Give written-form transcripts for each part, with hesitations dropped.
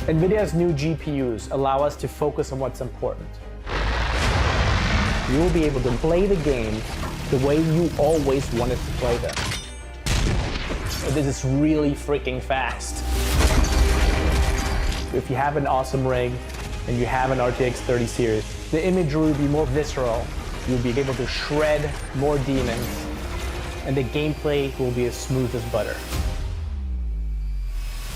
Nvidia's new GPUs allow us to focus on what's important. You will be able to play the games the way you always wanted to play them. This is really freaking fast. If you have an awesome rig and you have an RTX 30 series, the imagery will be more visceral. You'll be able to shred more demons, and the gameplay will be as smooth as butter.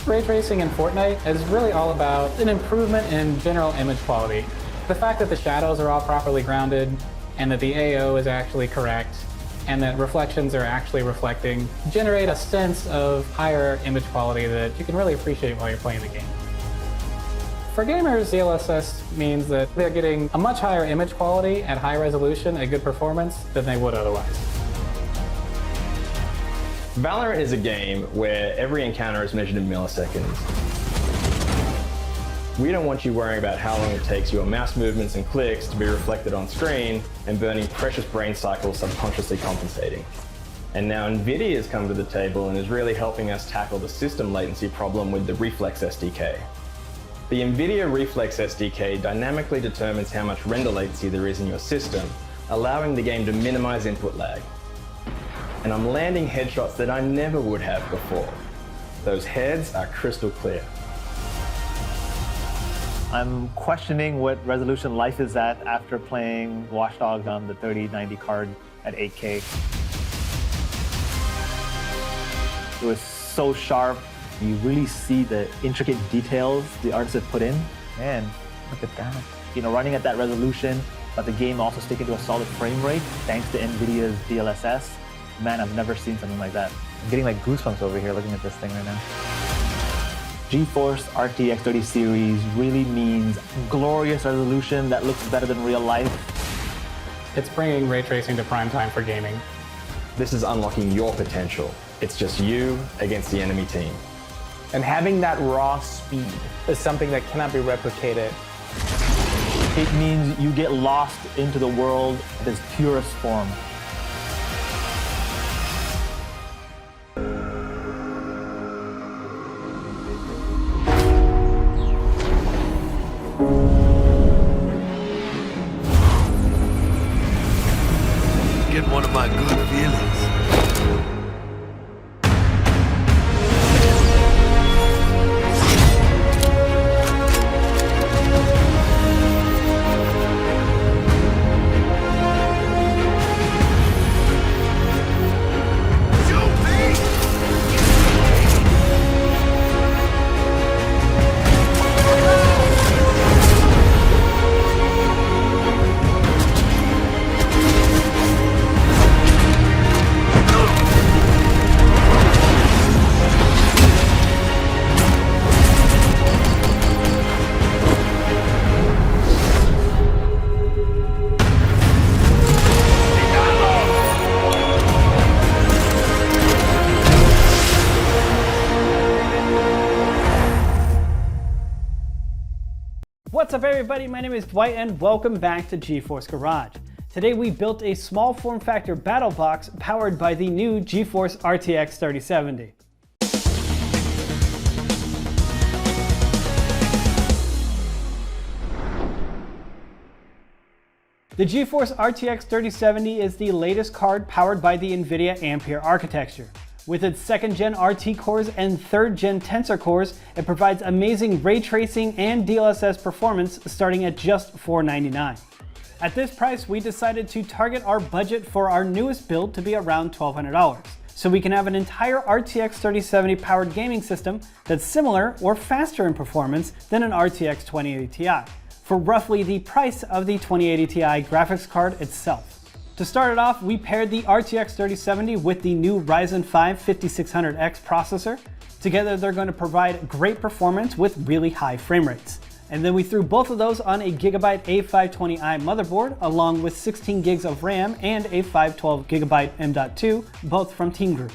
Ray tracing in Fortnite is really all about an improvement in general image quality. The fact that the shadows are all properly grounded, and that the AO is actually correct, and that reflections are actually reflecting, generate a sense of higher image quality that you can really appreciate while you're playing the game. For gamers, DLSS means that they're getting a much higher image quality at high resolution at good performance than they would otherwise. Valorant is a game where every encounter is measured in milliseconds. We don't want you worrying about how long it takes your mouse movements and clicks to be reflected on screen and burning precious brain cycles subconsciously compensating. And now Nvidia has come to the table and is really helping us tackle the system latency problem with the Reflex SDK. The Nvidia Reflex SDK dynamically determines how much render latency there is in your system, allowing the game to minimize input lag. And I'm landing headshots that I never would have before. Those heads are crystal clear. I'm questioning what resolution life is at after playing Watch Dogs on the 3090 card at 8K. It was so sharp. You really see the intricate details the artists have put in. Man, look at that. You know, running at that resolution, but the game also sticking to a solid frame rate thanks to Nvidia's DLSS. Man, I've never seen something like that. I'm getting like goosebumps over here looking at this thing right now. GeForce RTX 30 series really means glorious resolution that looks better than real life. It's bringing ray tracing to prime time for gaming. This is unlocking your potential. It's just you against the enemy team. And having that raw speed is something that cannot be replicated. It means you get lost into the world at its purest form. Get one of my good feelings. What's up everybody, my name is Dwight and welcome back to GeForce Garage. Today we built a small form factor battle box powered by the new GeForce RTX 3070. The GeForce RTX 3070 is the latest card powered by the Nvidia Ampere architecture. With its 2nd gen RT cores and 3rd gen Tensor cores, it provides amazing ray tracing and DLSS performance starting at just $499. At this price, we decided to target our budget for our newest build to be around $1,200, so we can have an entire RTX 3070 powered gaming system that's similar or faster in performance than an RTX 2080 Ti, for roughly the price of the 2080 Ti graphics card itself. To start it off, we paired the RTX 3070 with the new Ryzen 5 5600X processor. Together, they're going to provide great performance with really high frame rates. And then we threw both of those on a Gigabyte A520i motherboard, along with 16 gigs of RAM and a 512GB M.2, both from Team Group.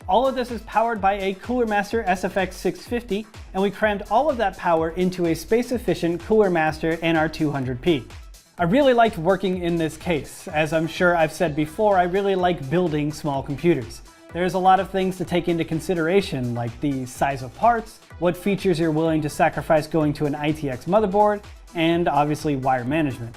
All of this is powered by a Cooler Master SFX 650, and we crammed all of that power into a space-efficient Cooler Master NR200P. I really liked working in this case. As I'm sure I've said before, I really like building small computers. There's a lot of things to take into consideration, like the size of parts, what features you're willing to sacrifice going to an ITX motherboard, and obviously wire management.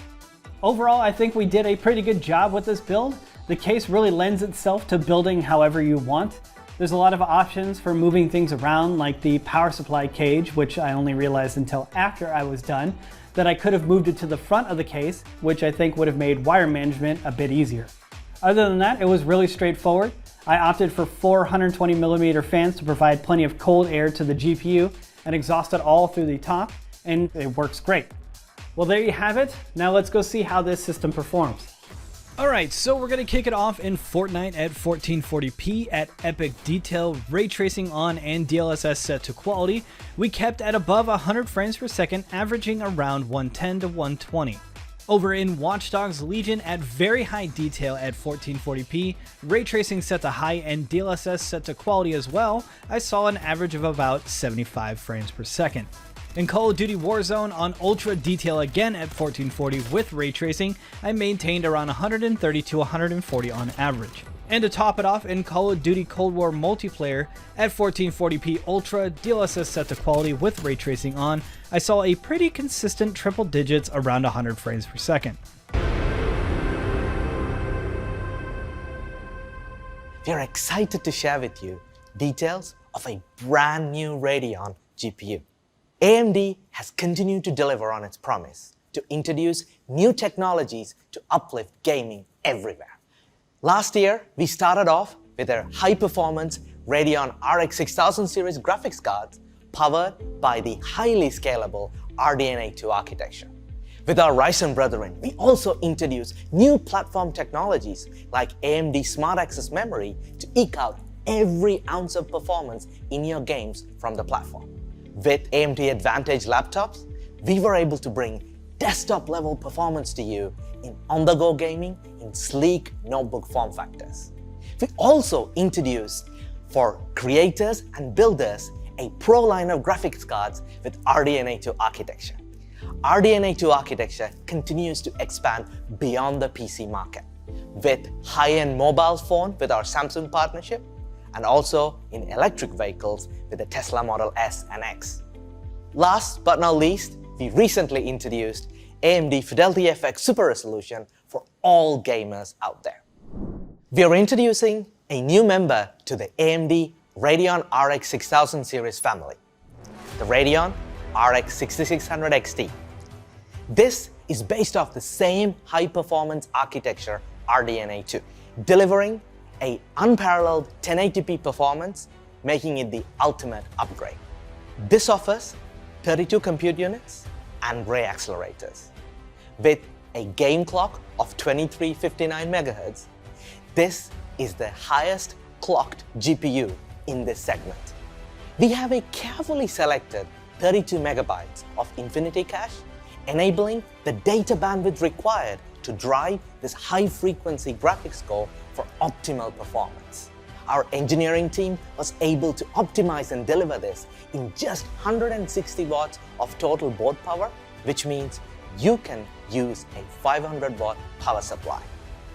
Overall, I think we did a pretty good job with this build. The case really lends itself to building however you want. There's a lot of options for moving things around, like the power supply cage, which I only realized until after I was done, that I could have moved it to the front of the case, which I think would have made wire management a bit easier. Other than that, it was really straightforward. I opted for 420mm fans to provide plenty of cold air to the GPU and exhaust it all through the top, and it works great. Well, there you have it. Now let's go see how this system performs. Alright, so we're going to kick it off in Fortnite at 1440p at epic detail, ray tracing on, and DLSS set to quality. We kept at above 100 frames per second, averaging around 110 to 120. Over in Watch Dogs Legion at very high detail at 1440p, ray tracing set to high and DLSS set to quality as well, I saw an average of about 75 frames per second. In Call of Duty Warzone on ultra detail again at 1440 with ray tracing, I maintained around 130 to 140 on average. And to top it off, in Call of Duty Cold War multiplayer at 1440p ultra, DLSS set to quality with ray tracing on, I saw a pretty consistent triple digits around 100 frames per second. We are excited to share with you details of a brand new Radeon GPU. AMD has continued to deliver on its promise to introduce new technologies to uplift gaming everywhere. Last year, we started off with their high-performance Radeon RX 6000 series graphics cards powered by the highly scalable RDNA 2 architecture. With our Ryzen brethren, we also introduced new platform technologies like AMD Smart Access Memory to eke out every ounce of performance in your games from the platform. With AMD Advantage laptops, we were able to bring desktop-level performance to you in on-the-go gaming in sleek notebook form factors. We also introduced, for creators and builders, a pro line of graphics cards with RDNA 2 architecture. RDNA 2 architecture continues to expand beyond the PC market, with high-end mobile phone with our Samsung partnership, and also in electric vehicles with the Tesla Model S and X. Last but not least, we recently introduced AMD Fidelity FX Super Resolution for all gamers out there. We are introducing a new member to the AMD Radeon RX 6000 series family, the Radeon RX 6600 XT. This is based off the same high-performance architecture RDNA 2, delivering an unparalleled 1080p performance, making it the ultimate upgrade. This offers 32 compute units and ray accelerators. With a game clock of 2359 MHz, this is the highest clocked GPU in this segment. We have a carefully selected 32 megabytes of Infinity Cache, enabling the data bandwidth required to drive this high-frequency graphics core for optimal performance. Our engineering team was able to optimize and deliver this in just 160 watts of total board power, which means you can use a 500 watt power supply.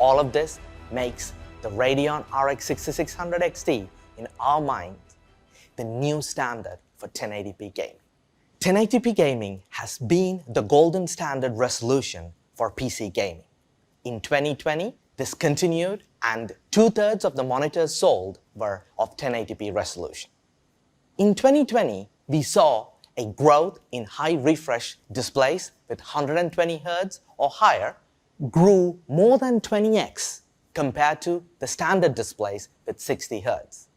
All of this makes the Radeon RX 6600 XT, in our minds, the new standard for 1080p gaming. 1080p gaming has been the golden standard resolution for PC gaming. In 2020, this continued, and 2/3 of the monitors sold were of 1080p resolution. In 2020, we saw a growth in high refresh displays with 120 Hz or higher grew more than 20x compared to the standard displays with 60 Hz.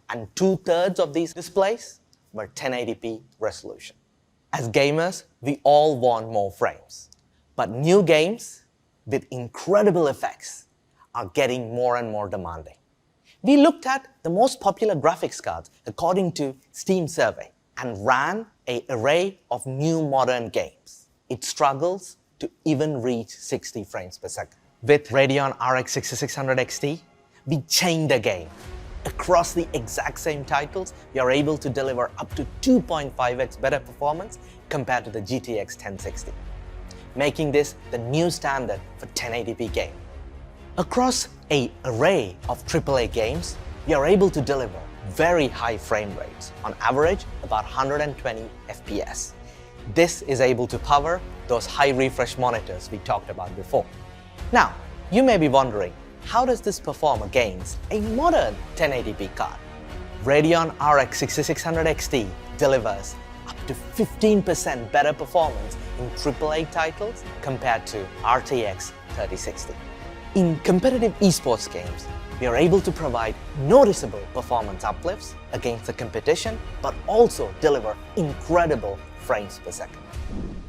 And 2/3 of these displays were 1080p resolution. As gamers, we all want more frames, but new games with incredible effects are getting more and more demanding. We looked at the most popular graphics cards according to Steam survey and ran an array of new modern games. It struggles to even reach 60 frames per second. With Radeon RX 6600 XT, we changed the game. Across the exact same titles, we are able to deliver up to 2.5x better performance compared to the GTX 1060, making this the new standard for 1080p gaming. Across an array of AAA games, we are able to deliver very high frame rates, on average about 120 FPS. This is able to power those high refresh monitors we talked about before. Now, you may be wondering, how does this perform against a modern 1080p card? Radeon RX 6600 XT delivers up to 15% better performance in AAA titles compared to RTX 3060. In competitive esports games, we are able to provide noticeable performance uplifts against the competition, but also deliver incredible frames per second.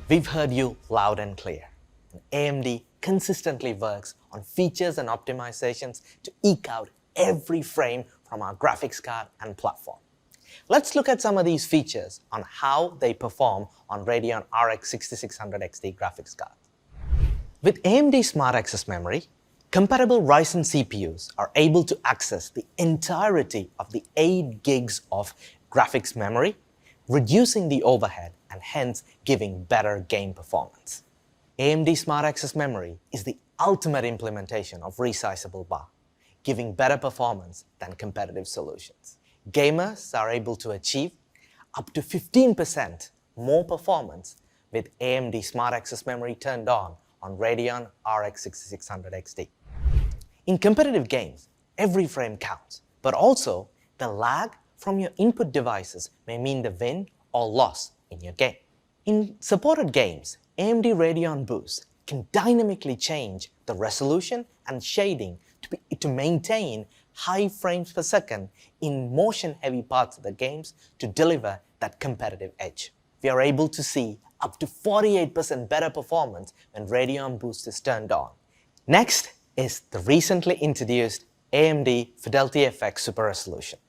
We've heard you loud and clear. AMD consistently works on features and optimizations to eke out every frame from our graphics card and platform. Let's look at some of these features on how they perform on Radeon RX 6600 XT graphics cards. With AMD Smart Access Memory, compatible Ryzen CPUs are able to access the entirety of the 8 gigs of graphics memory, reducing the overhead and hence giving better game performance. AMD Smart Access Memory is the ultimate implementation of resizable bar, giving better performance than competitive solutions. Gamers are able to achieve up to 15% more performance with AMD Smart Access Memory turned on Radeon RX 6600 XT. In competitive games, every frame counts, but also the lag from your input devices may mean the win or loss in your game. In supported games, AMD Radeon Boost can dynamically change the resolution and shading to maintain high frames per second in motion-heavy parts of the games to deliver that competitive edge. We are able to see up to 48% better performance when Radeon Boost is turned on. Next is the recently introduced AMD Fidelity FX Super Resolution.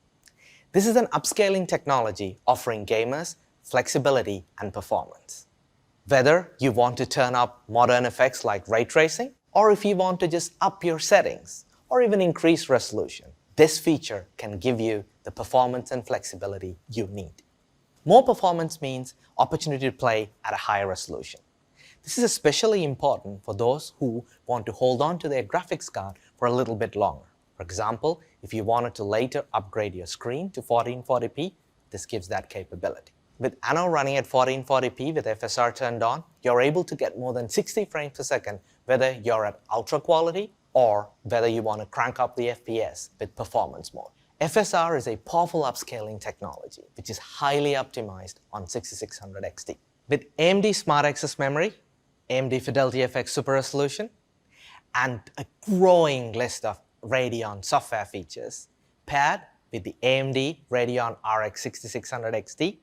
This is an upscaling technology offering gamers flexibility and performance. Whether you want to turn up modern effects like ray tracing, or if you want to just up your settings, or even increase resolution, this feature can give you the performance and flexibility you need. More performance means opportunity to play at a higher resolution. This is especially important for those who want to hold on to their graphics card for a little bit longer. For example, if you wanted to later upgrade your screen to 1440p, this gives that capability. With Anno running at 1440p with FSR turned on, you're able to get more than 60 frames per second whether you're at ultra quality or whether you want to crank up the FPS with performance mode. FSR is a powerful upscaling technology which is highly optimized on 6600 XT. With AMD Smart Access Memory, AMD Fidelity FX Super Resolution, and a growing list of Radeon software features, paired with the AMD Radeon RX 6600 XT,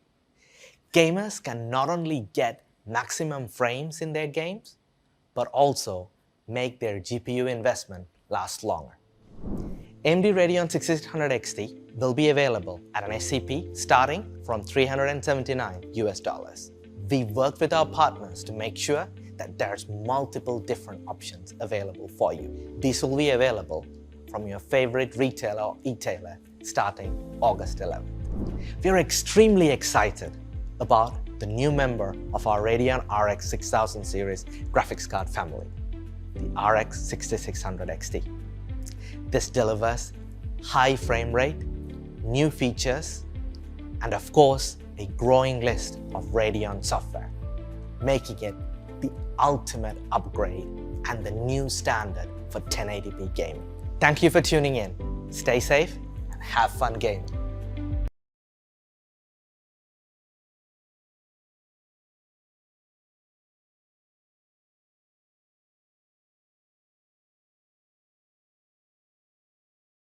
gamers can not only get maximum frames in their games, but also make their GPU investment last longer. AMD Radeon 6600 XT will be available at an SCP starting from $379 US. We worked with our partners to make sure that there's multiple different options available for you. These will be available from your favorite retailer or e-tailer starting August 11th. We are extremely excited about the new member of our Radeon RX 6000 series graphics card family, the RX 6600 XT. This delivers high frame rate, new features, and of course, a growing list of Radeon software, making it the ultimate upgrade and the new standard for 1080p gaming. Thank you for tuning in. Stay safe and have fun gaming.